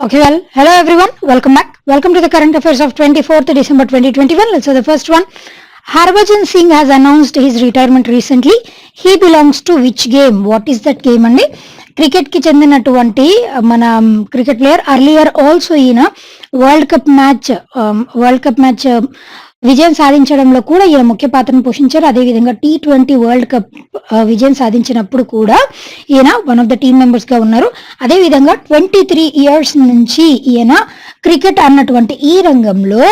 Okay, well, hello everyone, welcome back. Welcome to the current affairs of 24th December 2021. Let's say the first one. Harbhajan Singh has announced his retirement recently. He belongs to which game? What is that game అండి? Cricket కి చెందినటువంటి మన cricket player earlier also ఈయన world cup match విజయం సాధించడంలో కూడా ఈయన ముఖ్య పాత్రను పోషించారు. అదేవిధంగా T20 వరల్డ్ కప్ విజయం సాధించినప్పుడు కూడా ఈయన one of the team members గా ఉన్నారు. అదేవిధంగా 23 ఇయర్స్ నుంచి ఈయన క్రికెట్ అన్నటువంటి ఈ రంగంలో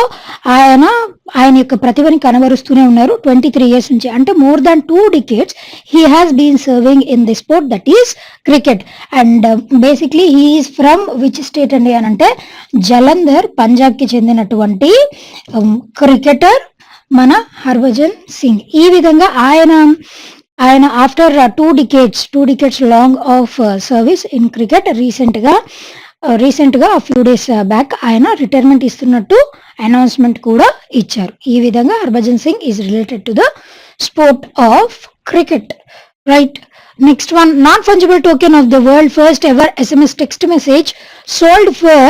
ఆయన యొక్క ప్రతిభని కనబరుస్తూనే ఉన్నారు. 23 ఇయర్స్ నుంచి అంటే more than 2 decades he has been serving in the sport that is cricket. And basically he is from which state అండి అని అంటే జలంధర్, పంజాబ్ కి చెందినటువంటి క్రికెటర్ మన హర్భజన్ సింగ్. ఈ విధంగా ఆయన after 2 decades long off service in cricket recent గా ఫ్యూ డేస్ బ్యాక్ ఆయన రిటైర్మెంట్ ఇస్తున్నట్టు అనౌన్స్మెంట్ కూడా ఇచ్చారు. ఈ విధంగా Harbhajan Singh is related to the sport of cricket, right. Next one, non fungible token of the world first ever SMS text message sold for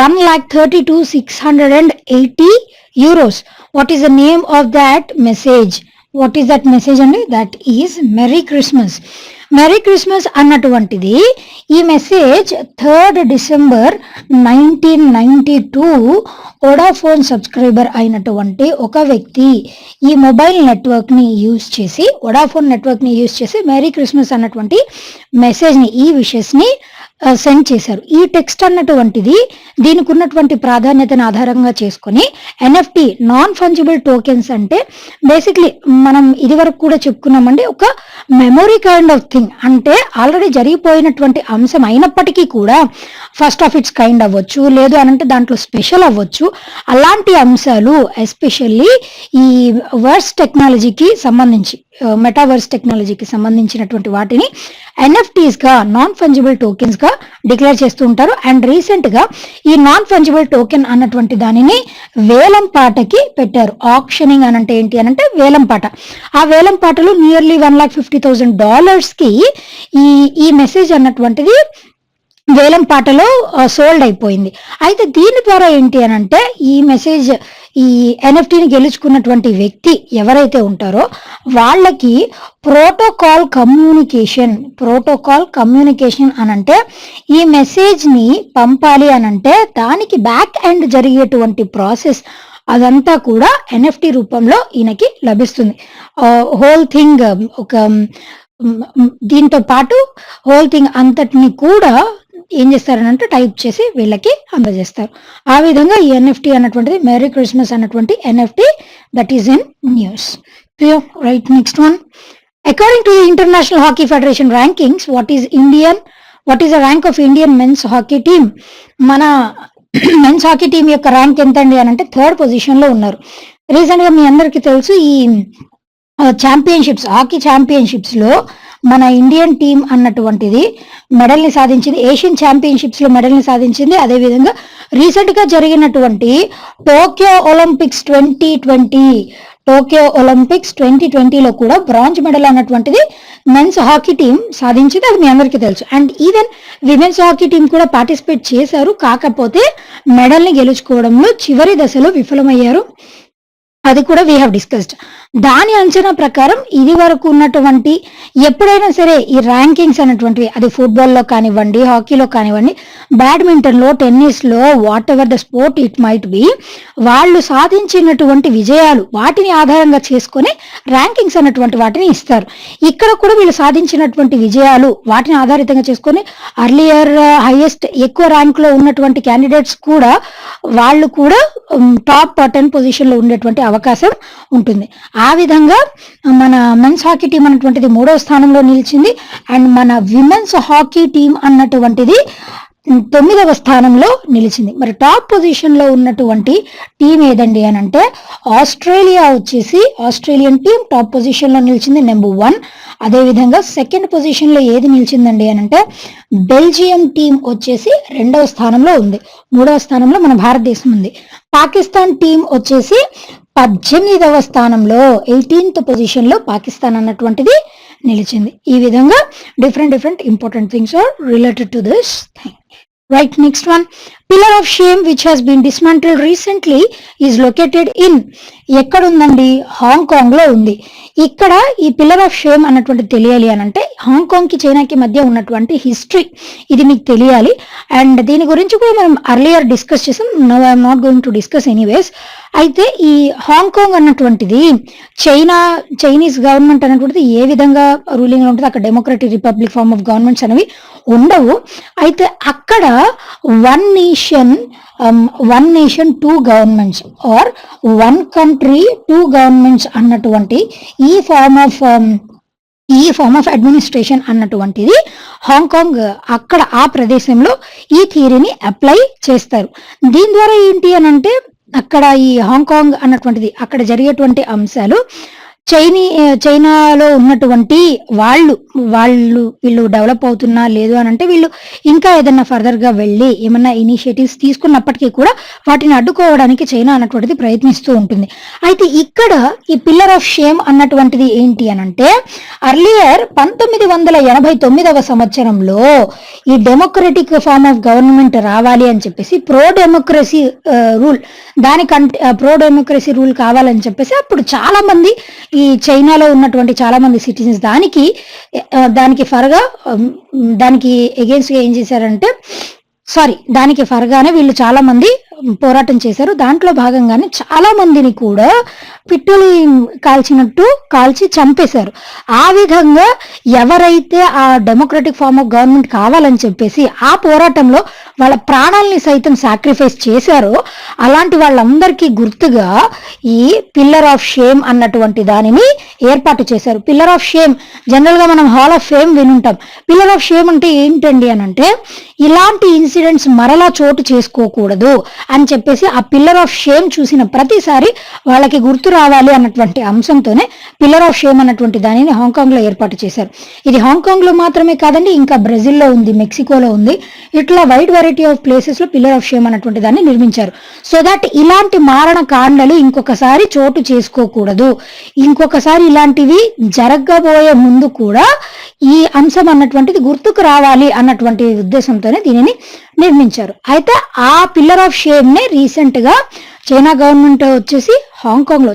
1,32,680 euros. What is the name of that message? What is that message అండి? That is merry Christmas. Merry Christmas అన్నటువంటిది ఈ message 3rd December 1992 Vodafone subscriber అయినటువంటి ఒక వ్యక్తి ఈ mobile network ని use చేసి merry Christmas అన్నటువంటి మెసేజ్ ని, ఈ విషెస్ ని సెండ్ చేశారు. ఈ టెక్స్ట్ అన్నటువంటిది దీనికి ఉన్నటువంటి ప్రాధాన్యతను ఆధారంగా చేసుకొని NFT నాన్ ఫంజిబుల్ టోకెన్స్ అంటే బేసిక్లీ మనం ఇది వరకు కూడా చెప్పుకున్నామండి, ఒక మెమొరీ కైండ్ ఆఫ్ థింగ్. అంటే ఆల్రెడీ జరిగిపోయినటువంటి అంశం అయినప్పటికీ కూడా ఫస్ట్ ఆఫ్ ఇట్స్ కైండ్ అవ్వచ్చు, లేదు అనంటే దాంట్లో స్పెషల్ అవ్వచ్చు. అలాంటి అంశాలు ఎస్పెషల్లీ ఈ వర్స్ టెక్నాలజీకి సంబంధించి, మెటావర్స్ టెక్నాలజీకి సంబంధించినటువంటి వాటిని NFTs గా, నాన్ ఫంజిబుల్ టోకెన్స్ గా డిక్లేర్ చేస్తూ ఉంటారు. అండ్ రీసెంట్ గా ఈ నాన్ ఫంజిబుల్ టోకెన్ అన్నటువంటి దానిని వేలం పాటకి పెట్టారు. ఆక్షనింగ్ అనంటే ఏంటి అనంటే వేలం పాట. ఆ వేలం పాటలు నియర్లీ $1,50,000 కి ఈ మెసేజ్ అన్నటువంటిది వేలం పాటలో సోల్డ్ అయిపోయింది. అయితే దీని ద్వారా ఏంటి అనంటే ఈ మెసేజ్, ఈ NFTని గెలుచుకున్నటువంటి వ్యక్తి ఎవరైతే ఉంటారో వాళ్ళకి ప్రోటోకాల్ కమ్యూనికేషన్ అనంటే ఈ మెసేజ్ ని పంపాలి అనంటే దానికి బ్యాక్ ఎండ్ జరిగేటువంటి ప్రాసెస్ అదంతా కూడా NFT రూపంలో ఈయనకి లభిస్తుంది. హోల్ థింగ్ ఒక దీంతో పాటు హోల్ థింగ్ అంతటిని కూడా ఏం చేస్తారనంటే టైప్ చేసి వీళ్ళకి అందజేస్తారు. ఆ విధంగా ఈ NFT అన్నటువంటిది మెరీ క్రిస్మస్ అన్నటువంటి NFT that is in news, right. Next one, according to the international hockey federation rankings, what is the rank of Indian men's hockey team? మన మెన్స్ హాకీ టీం యొక్క ర్యాంక్ ఎంత అండి అని అంటే 3rd position లో ఉన్నారు. Recent గా మీ అందరికీ తెలుసు ఈ హాకీ ఛాంపియన్షిప్స్ లో మన ఇండియన్ టీం అన్నటువంటిది మెడల్ ని సాధించింది. ఏషియన్ ఛాంపియన్షిప్స్ లో మెడల్ ని సాధించింది. అదేవిధంగా రీసెంట్ గా జరిగినటువంటి టోక్యో ఒలింపిక్స్ 2020లో కూడా బ్రాంజ్ మెడల్ అన్నటువంటిది మెన్స్ హాకీ టీం సాధించింది. అది మీ అందరికీ తెలుసు. And even women's hockey team కూడా పార్టిసిపేట్ చేశారు. కాకపోతే మెడల్ ని గెలుచుకోవడంలో చివరి దశలో విఫలమయ్యారు. అది కూడా వీ హ్యావ్ డిస్కస్డ్. దాని అంచనా ప్రకారం ఇది వరకు ఉన్నటువంటి ఎప్పుడైనా సరే ఈ ర్యాంకింగ్స్ అనేటువంటివి, అది ఫుట్బాల్లో కానివ్వండి, హాకీలో కానివ్వండి, బ్యాడ్మింటన్లో, టెన్నిస్లో, whatever the sport it might be, వాళ్ళు సాధించినటువంటి విజయాలు వాటిని ఆధారంగా చేసుకొని ర్యాంకింగ్స్ అన్నటువంటి వాటిని ఇస్తారు. ఇక్కడ కూడా వీళ్ళు సాధించినటువంటి విజయాలు వాటిని ఆధారితంగా చేసుకొని అర్లియర్ హైయెస్ట్ ఎక్కువ ర్యాంక్ లో ఉన్నటువంటి క్యాండిడేట్స్ కూడా వాళ్ళు కూడా టాప్ 10 పొజిషన్ లో ఉండేటువంటి అవకాశం ఉంటుంది. ఆ విధంగా మన మెన్స్ హాకీ టీం అన్నటువంటిది 3వ స్థానంలో నిలిచింది. అండ్ మన విమెన్స్ హాకీ టీం అన్నటువంటిది 9వ స్థానంలో నిలిచింది. మరి టాప్ పొజిషన్ లో ఉన్నటువంటి టీం ఏదండి అని అంటే ఆస్ట్రేలియన్ టీం టాప్ పొజిషన్ లో నిలిచింది, నెంబర్ 1. అదేవిధంగా 2nd పొజిషన్ లో ఏది నిలిచిందండి అని అంటే బెల్జియం టీం వచ్చేసి 2వ స్థానంలో ఉంది. 3వ స్థానంలో మన భారతదేశం ఉంది. పాకిస్తాన్ టీం వచ్చేసి 18వ స్థానంలో 18th పొజిషన్ లో పాకిస్తాన్ అన్నటువంటిది నిలిచింది. ఈ విధంగా different important things are related to this thing. Right, next one. Pillar of Shame, which has been dismantled recently, is located in ఎక్కడ ఉందండి? హాంకాంగ్ లో ఉంది. ఇక్కడ ఈ పిల్లర్ ఆఫ్ షేమ్ అన్నటువంటి తెలియాలి అని అంటే హాంకాంగ్ కి చైనాకి మధ్య ఉన్నటువంటి హిస్టరీ ఇది మీకు తెలియాలి. అండ్ దీని గురించి కూడా మనం అర్లియర్ డిస్కస్ చేసాం. Now I'm not going to discuss anyways. అయితే ఈ హాంకాంగ్ అన్నటువంటిది చైనీస్ గవర్నమెంట్ అన్నటువంటిది ఏ విధంగా రూలింగ్ ఉంటుంది, అక్కడ democratic republic form of governments అనేవి ఉండవు. అయితే అక్కడ one nation two governments or one country two governments అన్నటువంటి ఈ ఫార్మ్ ఆఫ్ అడ్మినిస్ట్రేషన్ అన్నటువంటిది హాంకాంగ్ అక్కడ ఆ ప్రదేశంలో ఈ థియరీని అప్లై చేస్తారు. దీని ద్వారా ఏంటి అని అంటే అక్కడ ఈ హాంకాంగ్ అన్నటువంటిది అక్కడ జరిగేటువంటి అంశాలు చైనాలో ఉన్నటువంటి వీళ్ళు డెవలప్ అవుతున్నా లేదు అని అంటే వీళ్ళు ఇంకా ఏదన్నా ఫర్దర్ గా వెళ్ళి ఏమన్నా ఇనిషియేటివ్స్ తీసుకున్నప్పటికీ కూడా వాటిని అడ్డుకోవడానికి చైనా అన్నటువంటిది ప్రయత్నిస్తూ ఉంటుంది. అయితే ఇక్కడ ఈ పిల్లర్ ఆఫ్ షేమ్ అన్నటువంటిది ఏంటి అని అంటే అర్లియర్ 1989 సంవత్సరంలో ఈ డెమోక్రటిక్ ఫార్మ్ ఆఫ్ గవర్నమెంట్ రావాలి అని చెప్పేసి ప్రో డెమోక్రసీ రూల్ కావాలని చెప్పేసి అప్పుడు చాలా మంది ఈ చైనాలో ఉన్నటువంటి చాలా మంది సిటిజన్స్ దానికి ఎగెయిన్స్ట్ గా ఏం చేశారంటే దానికి ఫర్గానే వీళ్ళు చాలా మంది పోరాటం చేశారు. దాంట్లో భాగంగానే చాలా మందిని కూడా పిట్టలు కాల్చి చంపేశారు. ఆ విధంగా ఎవరైతే ఆ డెమోక్రటిక్ ఫార్మ్ ఆఫ్ గవర్నమెంట్ కావాలని చెప్పేసి ఆ పోరాటంలో వాళ్ళ ప్రాణాలని సైతం సాక్రిఫైస్ చేశారో అలాంటి వాళ్ళందరికీ గుర్తుగా ఈ పిల్లర్ ఆఫ్ షేమ్ అన్నటువంటి దానిని ఏర్పాటు చేశారు. పిల్లర్ ఆఫ్ షేమ్ జనరల్ గా మనం హాల్ ఆఫ్ ఫేమ్ వినుంటాం. పిల్లర్ ఆఫ్ షేమ్ అంటే ఏంటండి అని అంటే ఇలాంటి ఇన్సిడెంట్స్ మరలా చోటు చేసుకోకూడదు అని చెప్పేసి ఆ పిల్లర్ ఆఫ్ షేమ్ చూసిన ప్రతిసారి వాళ్ళకి గుర్తు రావాలి అన్నటువంటి అంశంతోనే పిల్లర్ ఆఫ్ షేమ్ అన్నటువంటి దానిని హాంకాంగ్ లో ఏర్పాటు చేశారు. ఇది హాంకాంగ్ లో మాత్రమే కాదండి, ఇంకా బ్రెజిల్లో ఉంది, మెక్సికోలో ఉంది. ఇట్లా వైడ్ వెరైటీ ఆఫ్ ప్లేసెస్ లో పిల్లర్ ఆఫ్ షేమ్ అన్నటువంటి దాన్ని నిర్మించారు. సో దట్ ఇలాంటి మారణ కాండలు ఇంకొకసారి చోటు చేసుకోకూడదు, ఇంకొకసారి ఇలాంటివి జరగబోయే ముందు కూడా ఈ అంశం అన్నటువంటిది గుర్తుకు రావాలి అన్నటువంటి ఉద్దేశంతోనే దీనిని నిర్మించారు. అయితే ఆ పిల్లర్ ఆఫ్ షేమ్ నే రీసెంట్ గా చైనా గవర్నమెంట్ వచ్చేసి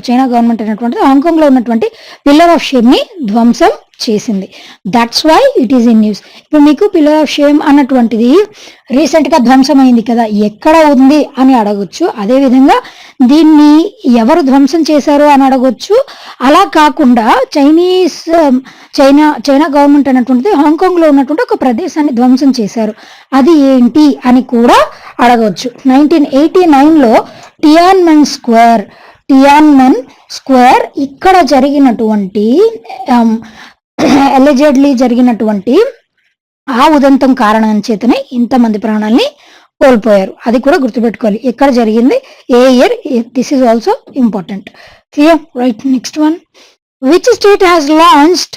చైనా గవర్నమెంట్ అనేటువంటిది హాంకాంగ్ లో ఉన్నటువంటి పిల్లర్ ఆఫ్ షేమ్ ని ధ్వంసం చేసింది. That's why it is in news. ఇప్పుడు మీకు పిల్లర్ ఆఫ్ షేమ్ అన్నటువంటిది రీసెంట్ గా ధ్వంసం అయింది కదా, ఎక్కడ ఉంది అని అడగొచ్చు. అదే విధంగా దీన్ని ఎవరు ధ్వంసం చేశారు అని అడగొచ్చు. అలా కాకుండా చైనా గవర్నమెంట్ అనేటువంటిది హాంకాంగ్ లో ఉన్నటువంటి ఒక ప్రదేశాన్ని ధ్వంసం చేశారు, అది ఏంటి అని కూడా అడగవచ్చు. 1989లో టియాన్మెన్ స్క్వేర్ ఇక్కడ జరిగినటువంటి అలిజెడ్లీ జరిగినటువంటి ఆ ఉదంతం కారణం చేతనే ఇంతమంది ప్రాణాలని కోల్పోయారు. అది కూడా గుర్తుపెట్టుకోవాలి, ఎక్కడ జరిగింది, ఏ year. This is also important. Clear? Right, next one. Which state has launched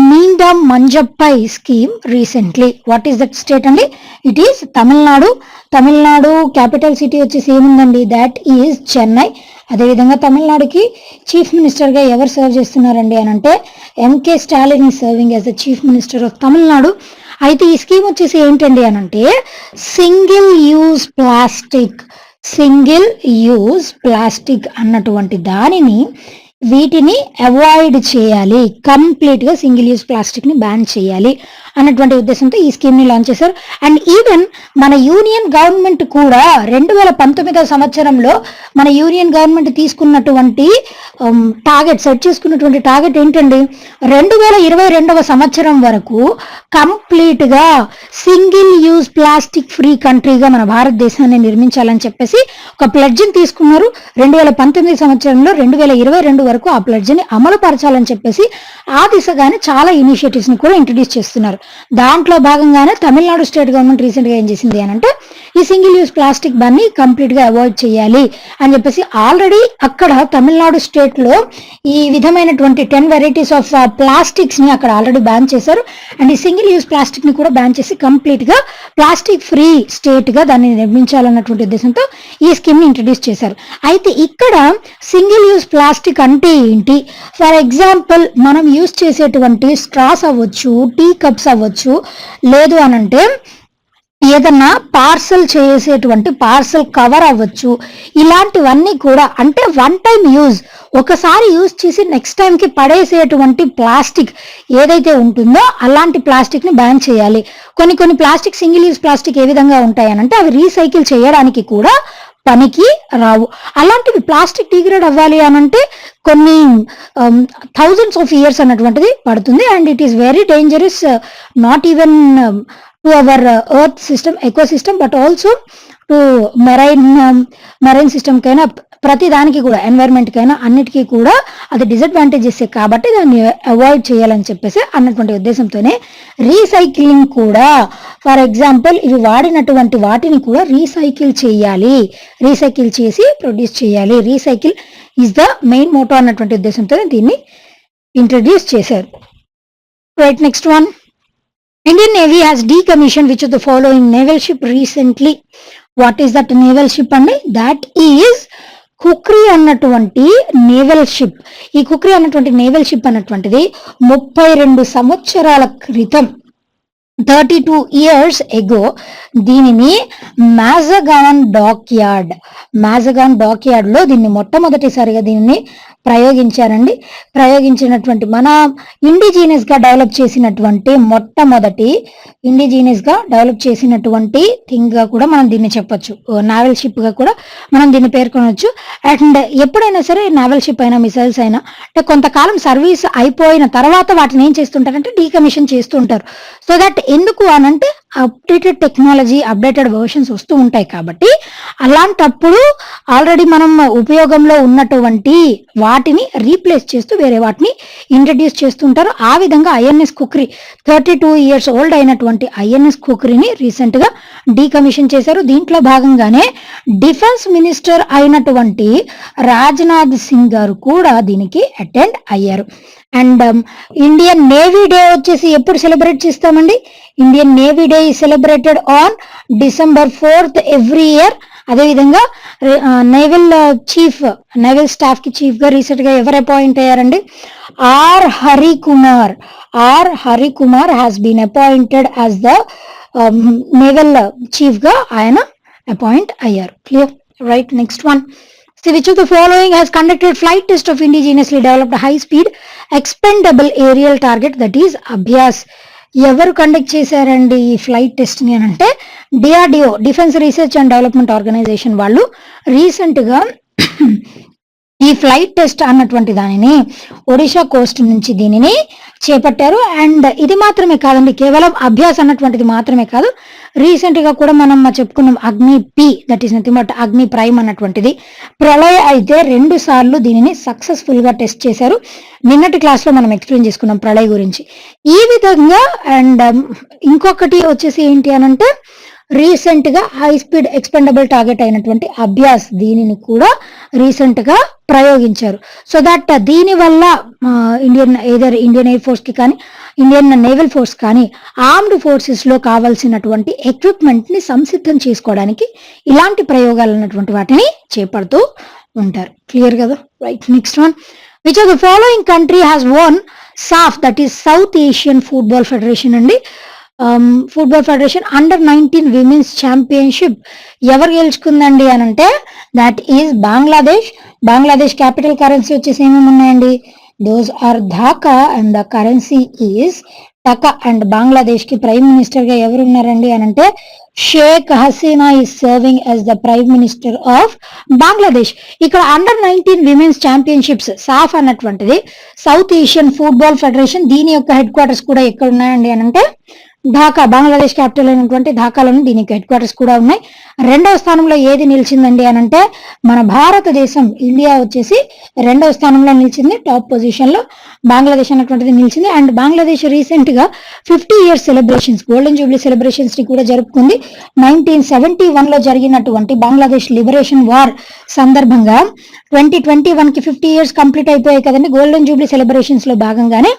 Minda Manjappai scheme recently? What is that state అండి? It is Tamil Nadu capital city వచ్చేసి ఏముందండి? That is Chennai. అదేవిధంగా తమిళనాడుకి చీఫ్ మినిస్టర్ గా ఎవరు సర్వ్ చేస్తున్నారండి అని అంటే ఎంకే స్టాలిన్ ఈ serving as the chief minister of Tamil Nadu. అయితే ఈ స్కీమ్ వచ్చేసి ఏంటండి అని అంటే సింగిల్ యూజ్ ప్లాస్టిక్ అన్నటువంటి దానిని వీటిని అవాయిడ్ చేయాలి, కంప్లీట్ గా సింగిల్ యూజ్ ప్లాస్టిక్ ని బ్యాన్ చేయాలి అన్నటువంటి ఉద్దేశంతో ఈ స్కీమ్ ని లాంచ్ చేశారు. అండ్ ఈవెన్ మన యూనియన్ గవర్నమెంట్ కూడా 2019 సంవత్సరంలో మన యూనియన్ గవర్నమెంట్ తీసుకున్నటువంటి సెట్ చేసుకున్నటువంటి టార్గెట్ ఏంటండి, 2022 సంవత్సరం వరకు కంప్లీట్ గా సింగిల్ యూజ్ ప్లాస్టిక్ ఫ్రీ కంట్రీగా మన భారతదేశాన్ని నిర్మించాలని చెప్పేసి ఒక ప్లెడ్జ్ ని తీసుకున్నారు. 2019 సంవత్సరంలో 2022 వరకు ఆ ప్లెడ్జ్ ని అమలు పరచాలని చెప్పేసి ఆ దిశగానే చాలా ఇనిషియేటివ్స్ ని కూడా ఇంట్రడ్యూస్ చేస్తున్నారు. దాంట్లో భాగంగానే తమిళనాడు స్టేట్ గవర్నమెంట్ రీసెంట్ గా ఏం చేసింది అని అంటే ఈ సింగిల్ యూజ్ ప్లాస్టిక్ బ్యాన్ ని కంప్లీట్ గా అవాయిడ్ చేయాలి అని చెప్పేసి ఆల్రెడీ అక్కడ తమిళనాడు స్టేట్ లో ఈ విధమైనటువంటి 10 వెరైటీస్ ఆఫ్ ప్లాస్టిక్స్ ని అక్కడ ఆల్రెడీ బ్యాన్ చేశారు. అండ్ ఈ సింగిల్ యూజ్ ప్లాస్టిక్ ని కూడా బ్యాన్ చేసి కంప్లీట్ గా ప్లాస్టిక్ ఫ్రీ స్టేట్ గా దాన్ని నిర్మించాలన్నటువంటి ఉద్దేశంతో ఈ స్కీమ్ ని ఇంట్రడ్యూస్ చేశారు. అయితే ఇక్కడ సింగిల్ యూజ్ ప్లాస్టిక్ అంటే ఏంటి? ఫర్ ఎగ్జాంపుల్ మనం యూజ్ చేసేటువంటి స్ట్రాస్ అవ్వచ్చు, టీ కప్స్ అవ్వచ్చు, లేదు అనంటే ఏదన్నా పార్సల్ చేసేటువంటి పార్సల్ కవర్ అవ్వచ్చు, ఇలాంటివన్నీ కూడా అంటే వన్ టైం యూజ్, ఒకసారి యూజ్ చేసి నెక్స్ట్ టైంకి పడేసేటువంటి ప్లాస్టిక్ ఏదైతే ఉంటుందో అలాంటి ప్లాస్టిక్ ని బ్యాన్ చేయాలి. కొన్ని ప్లాస్టిక్ సింగిల్ యూజ్ ప్లాస్టిక్ ఏ విధంగా ఉంటాయనంటే అవి రీసైకిల్ చేయడానికి కూడా పనికి రావు. అలాంటివి ప్లాస్టిక్ డిగ్రేడ్ అవ్వాలి అనంటే కొన్ని థౌజండ్స్ ఆఫ్ ఇయర్స్ అన్నటువంటిది పడుతుంది. And it is very dangerous, not even to our earth system ecosystem but also to marine system కైనా ప్రతి దానికి కూడా ఎన్వైరన్మెంట్ కైనా అన్నిటికీ కూడా అది డిసడ్వాంటేజెస్ కాబట్టి దాన్ని అవాయిడ్ చేయాలని చెప్పేసి అన్నటువంటి ఉద్దేశంతోనే రీసైక్లింగ్ కూడా, ఫర్ ఎగ్జాంపుల్ ఇవి వాడినటువంటి వాటిని కూడా రీసైకిల్ చేయాలి, రీసైకిల్ చేసి ప్రొడ్యూస్ చేయాలి. Recycle is the main motto అన్నటువంటి ఉద్దేశంతో దీన్ని ఇంట్రడ్యూస్ చేశారు. Right, next one. Indian Navy has decommissioned which of the following naval ship recently? What is that naval ship అండి? That is కుక్రీ అన్నటువంటి నేవల్ షిప్. ఈ కుక్రీ అన్నటువంటి నేవల్ షిప్ అన్నటువంటిది 32 సంవత్సరాల క్రితం 32 years ago దీనిని మాజగాన్ డాక్ యార్డ్ లో దీన్ని మొట్టమొదటిసారిగా దీనిని ప్రయోగించినటువంటి మన ఇండిజినియస్ గా డెవలప్ చేసినటువంటి థింగ్ గా కూడా మనం దీన్ని చెప్పొచ్చు, నావెల్ షిప్ గా కూడా మనం దీన్ని పేర్కొనవచ్చు. అండ్ ఎప్పుడైనా సరే నావెల్ షిప్ అయినా మిసైల్స్ అయినా అంటే కొంతకాలం సర్వీస్ అయిపోయిన తర్వాత వాటిని ఏం చేస్తుంటారంటే డీకమిషన్ చేస్తుంటారు. సో దట్ ఎందుకు అనంటే అప్డేటెడ్ టెక్నాలజీ, అప్డేటెడ్ వర్షన్స్ వస్తూ ఉంటాయి కాబట్టి అలాంటప్పుడు ఆల్రెడీ మనం ఉపయోగంలో ఉన్నటువంటి వాటిని రీప్లేస్ చేస్తూ వేరే వాటిని ఇంట్రడ్యూస్ చేస్తుంటారు. ఆ విధంగా ఐఎన్ఎస్ కుక్రీ 32 years ఓల్డ్ అయినటువంటి ఐఎన్ఎస్ కుక్రీని రీసెంట్ గా డీకమిషన్ చేశారు. దీంట్లో భాగంగానే డిఫెన్స్ మినిస్టర్ అయినటువంటి రాజ్నాథ్ సింగ్ గారు కూడా దీనికి అటెండ్ అయ్యారు. అండ్ ఇండియన్ నేవీ డే వచ్చేసి ఎప్పుడు సెలబ్రేట్ చేస్తామండి? Indian navy day is celebrated on December 4th every year. అదేవిధంగా నేవల్ స్టాఫ్ కి చీఫ్ గా రీసెంట్ గా ఎవరు అపాయింట్ అయ్యారండి? R Harikumar has been appointed as the naval chief గా ఆయన అపాయింట్ అయ్యారు. Clear, right, next one. So which of the following has conducted flight test of indigenously developed high speed expendable aerial target, that is Abhyas? ఎవరు conduct చేశారండి ఈ flight test ని అంటే DRDO, defence research and development organisation వాళ్ళు recent గా ఈ flight test అన్నటువంటి దానిని ఒడిషా కోస్ట్ నుంచి దీనిని చేపట్టారు. అండ్ ఇది మాత్రమే కాదండి, కేవలం అభ్యాస్ అన్నటువంటిది మాత్రమే కాదు, రీసెంట్ గా కూడా మనం చెప్పుకున్నాం అగ్ని P, that is nothing but అగ్ని ప్రైమ్ అన్నటువంటిది. ప్రళయ్ అయితే 2 సార్లు దీనిని సక్సెస్ఫుల్ గా టెస్ట్ చేశారు. నిన్నటి క్లాస్ లో మనం ఎక్స్ప్లెయిన్ చేసుకున్నాం ప్రళయ్ గురించి. ఈ విధంగా అండ్ ఇంకొకటి వచ్చేసి ఏంటి అనంటే రీసెంట్ గా హై స్పీడ్ ఎక్స్పెండబుల్ టార్గెట్ అయినటువంటి అభ్యాస్, దీనిని కూడా రీసెంట్ గా ప్రయోగించారు. సో దట్ దీని వల్ల ఇండియన్ ఎయిర్ ఫోర్స్ కి కానీ ఇండియన్ నేవల్ ఫోర్స్ కానీ ఆర్మ్డ్ ఫోర్సెస్ లో కావాల్సినటువంటి ఎక్విప్మెంట్ ని సంసిద్ధం చేసుకోవడానికి ఇలాంటి ప్రయోగాలు అన్నటువంటి వాటిని చేపడుతూ ఉంటారు. క్లియర్ కదా, right, next one. Which of the following country has won SAFF, that is South Asian football federation అండి. Football federation under nineteen women's championship ఎవరు గెలుచుకుందండి అని అంటే that is Bangladesh capital currency వచ్చేసి ఏమేమి ఉన్నాయండి? Those are Dhaka and the currency is taka. And Bangladesh కి prime minister గా ఎవరు ఉన్నారండి అని అంటే Sheikh Hasina is serving as the prime minister of Bangladesh. ఇక్కడ అండర్-19 విమెన్స్ ఛాంపియన్షిప్స్ సాఫ్ అన్నటువంటిది సౌత్ ఏషియన్ ఫుట్బాల్ ఫెడరేషన్, దీని యొక్క హెడ్ క్వార్టర్స్ కూడా ఎక్కడ ఉన్నాయండి అని అంటే ఢాకా, బంగ్లాదేశ్ క్యాపిటల్ అయినటువంటి ఢాకాలోని దీనికి హెడ్ క్వార్టర్స్ కూడా ఉన్నాయి. 2వ స్థానంలో ఏది నిలిచిందండి అని అంటే మన భారతదేశం, ఇండియా వచ్చేసి 2వ స్థానంలో నిలిచింది. టాప్ పొజిషన్ లో బంగ్లాదేశ్ అన్నటువంటిది నిలిచింది. అండ్ బంగ్లాదేశ్ రీసెంట్ గా 50 years celebrations, golden Jubilee celebrations ని కూడా జరుపుకుంది. 1971 లో జరిగినటువంటి బంగ్లాదేశ్ లిబరేషన్ వార్ సందర్భంగా 2021 కి 50 years కంప్లీట్ అయిపోయాయి కదండి. గోల్డెన్ జూబ్లీ సెలబ్రేషన్స్ లో భాగంగానే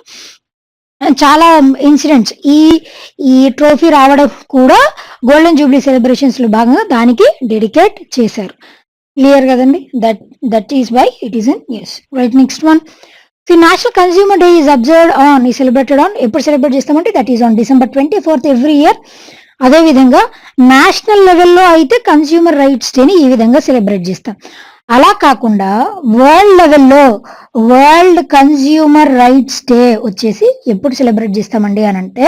చాలా ఇన్సిడెంట్స్, ఈ ట్రోఫీ రావడం కూడా గోల్డెన్ జూబ్లీ సెలబ్రేషన్స్ లో భాగంగా దానికి డెడికేట్ చేశారు. క్లియర్ కదండి, that is why it is in news. Right, next one. The national consumer day is observed on, ఈ సెలబ్రేటెడ్ ఆన్, ఎప్పుడు సెలబ్రేట్ చేస్తామంటే that is on December 24th every year. అదేవిధంగా national లెవెల్లో అయితే కన్స్యూమర్ రైట్స్ డేని ఈ విధంగా సెలబ్రేట్ చేస్తాం. అలా కాకుండా వరల్డ్ లెవెల్లో వరల్డ్ కన్స్యూమర్ రైట్స్ డే వచ్చేసి ఎప్పుడు సెలబ్రేట్ చేస్తామండి అని అంటే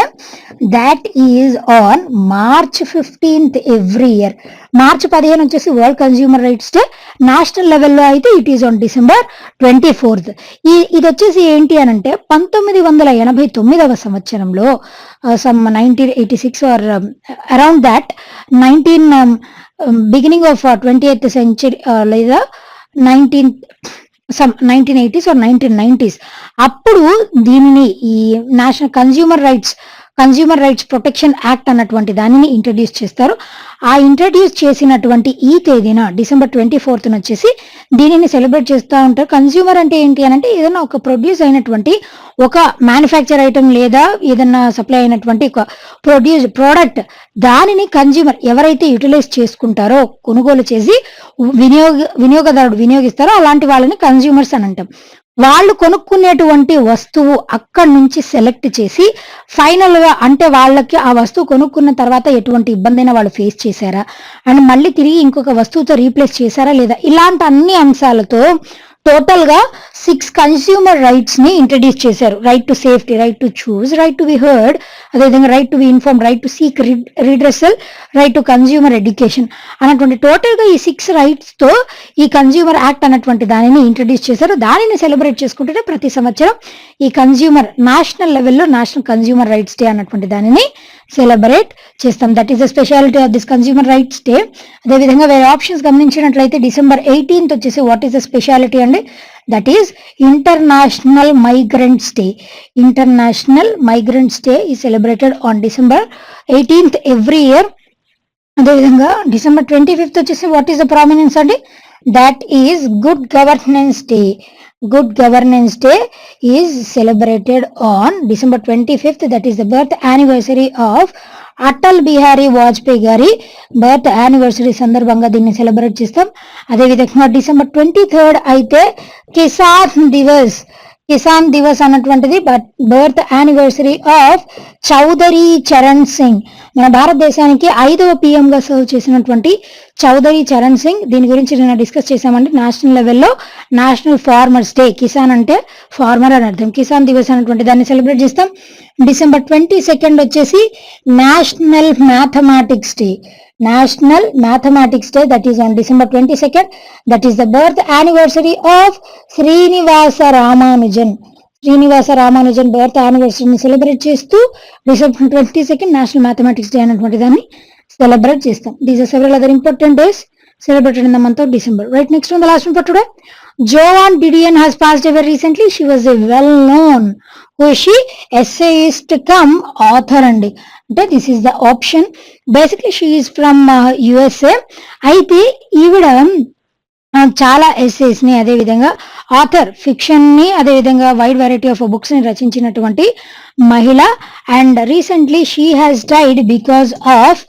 that is on March 15th every year. March 15 వచ్చేసి world consumer rights day. National లెవెల్లో అయితే it is on December 24th. ఇది వచ్చేసి ఏంటి అని అంటే 1989 సంవత్సరంలో some 1986 or around that beginning of 20th century లేదా 1980s ఆర్ 1990s అప్పుడు దీనిని ఈ national consumer rights protection act అన్నటువంటి దానిని ఇంట్రడ్యూస్ చేస్తారు. ఆ ఇంట్రడ్యూస్ చేసినటువంటి ఈ తేదీన December 24th వచ్చేసి దీనిని సెలబ్రేట్ చేస్తూ ఉంటారు. కన్స్యూమర్ అంటే ఏంటి అని అంటే ఏదైనా ఒక ప్రొడ్యూస్ అయినటువంటి ఒక మ్యానుఫ్యాక్చర్ ఐటమ్ లేదా ఏదైనా సప్లై అయినటువంటి ఒక ప్రోడక్ట్ దానిని కన్స్యూమర్ ఎవరైతే యూటిలైజ్ చేసుకుంటారో కొనుగోలు చేసి వినియోగదారుడు వినియోగిస్తారో అలాంటి వాళ్ళని కన్స్యూమర్స్ అని అంటాం. వాళ్ళు కొనుక్కునేటువంటి వస్తువు అక్కడి నుంచి సెలెక్ట్ చేసి ఫైనల్ గా అంటే వాళ్ళకి ఆ వస్తువు కొనుక్కున్న తర్వాత ఎటువంటి ఇబ్బంది అయినా వాళ్ళు ఫేస్ చేశారా అండ్ మళ్ళీ తిరిగి ఇంకొక వస్తువుతో రీప్లేస్ చేశారా లేదా ఇలాంటి అన్ని అంశాలతో టోటల్ గా 6 కన్స్యూమర్ రైట్స్ ని ఇంట్రడ్యూస్ చేశారు. Right to safety, right to choose, right to be heard, అదేవిధంగా right to be inform, right to seek redressal, right to consumer education అన్నటువంటి టోటల్ గా ఈ 6 రైట్స్ తో ఈ కన్స్యూమర్ యాక్ట్ అన్నటువంటి దానిని ఇంట్రడ్యూస్ చేశారు. దానిని సెలబ్రేట్ చేసుకుంటే ప్రతి సంవత్సరం ఈ కన్స్యూమర్ నేషనల్ లెవెల్లో నేషనల్ కన్స్యూమర్ రైట్స్ డే అన్నటువంటి దానిని సెలబ్రేట్ చేస్తాం. That is the speciality of this consumer rights day. అదేవిధంగా వేరే ఆప్షన్స్ గమనించినట్లయితే December 18th వచ్చేసి వాట్ ఈస్ ద స్పెషాలిటీ అండి, that is international migrants day. International migrants day is celebrated on December 18th every year. అదేవిధంగా December 25th వచ్చేసి what is the prominence అండి, that is good governance day. Good Governance Day is celebrated on December 25th. That is the birth anniversary of Atal Bihari Vajpayee గారి birth anniversary సందర్భంగా దీన్ని celebrate చేస్తాం. అదేవిధంగా December 23rd అయితే కిసాన్ దివస్ అన్నటువంటిది birth anniversary of Chaudhary Charan Singh. మన భారతదేశానికి 5వ PM గా సర్వ్ చేసినటువంటి చౌదరి చరణ్ సింగ్. దీని గురించి నేను డిస్కస్ చేశామంటే నేషనల్ లెవెల్లో నేషనల్ ఫార్మర్స్ డే, కిసాన్ అంటే ఫార్మర్ అని అర్థం, కిసాన్ దివస్ అన్నటువంటి దాన్ని సెలబ్రేట్ చేస్తాం. December 22nd వచ్చేసి national mathematics day. National Mathematics Day, that is on December 22nd. That is the birth anniversary of Srinivasa Ramanujan. Srinivasa Ramanujan birth anniversary ni celebrate చేస్తూ December 22nd National Mathematics Day అన్నటువంటి దాన్ని celebrate చేస్తాం. These are several other important days celebrated in the month of December. Right, next one, the last one for today. Joan Didion has passed away recently. She was a well-known essayist cum author అండి. అంటే this is the option. Basically she is from USA. అయితే ఈవిడ చాలా essays ని అదేవిధంగా author fiction ని అదేవిధంగా wide variety of books ని రచించినటువంటి మహిళ. And recently she has died because of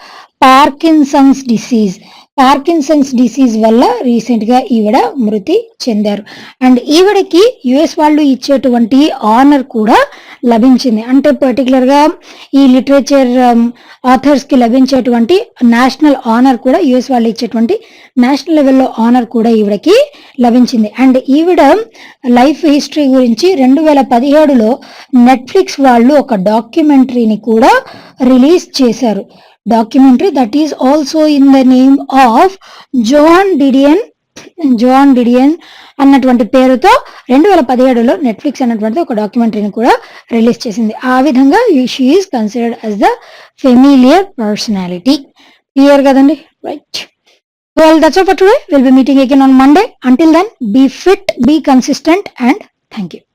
Parkinson's disease వల్ల రీసెంట్ గా ఈవిడ మృతి చెందారు. అండ్ ఈవిడకి US వాళ్ళు ఇచ్చేటువంటి ఆనర్ కూడా లభించింది. అంటే పర్టికులర్ గా ఈ లిటరేచర్ ఆథర్స్ కి లభించేటువంటి నేషనల్ ఆనర్ కూడా US వాళ్ళు ఇచ్చేటువంటి నేషనల్ లెవెల్లో ఆనర్ కూడా ఈవిడకి లభించింది. అండ్ ఈవిడ లైఫ్ హిస్టరీ గురించి 2017లో నెట్ఫ్లిక్స్ వాళ్ళు ఒక డాక్యుమెంటరీని కూడా రిలీజ్ చేశారు. Documentary that is also in the name of Joan Didion అన్నటువంటి పేరుతో 2017లో నెట్ఫ్లిక్స్ అన్నటువంటి ఒక డాక్యుమెంటరీని కూడా రిలీజ్ చేసింది. ఆ విధంగా she is considered as the familiar personality. Clear కదండి, right? Well, that's all for today. We'll be meeting again on Monday. Until then, be fit, be consistent, and thank you.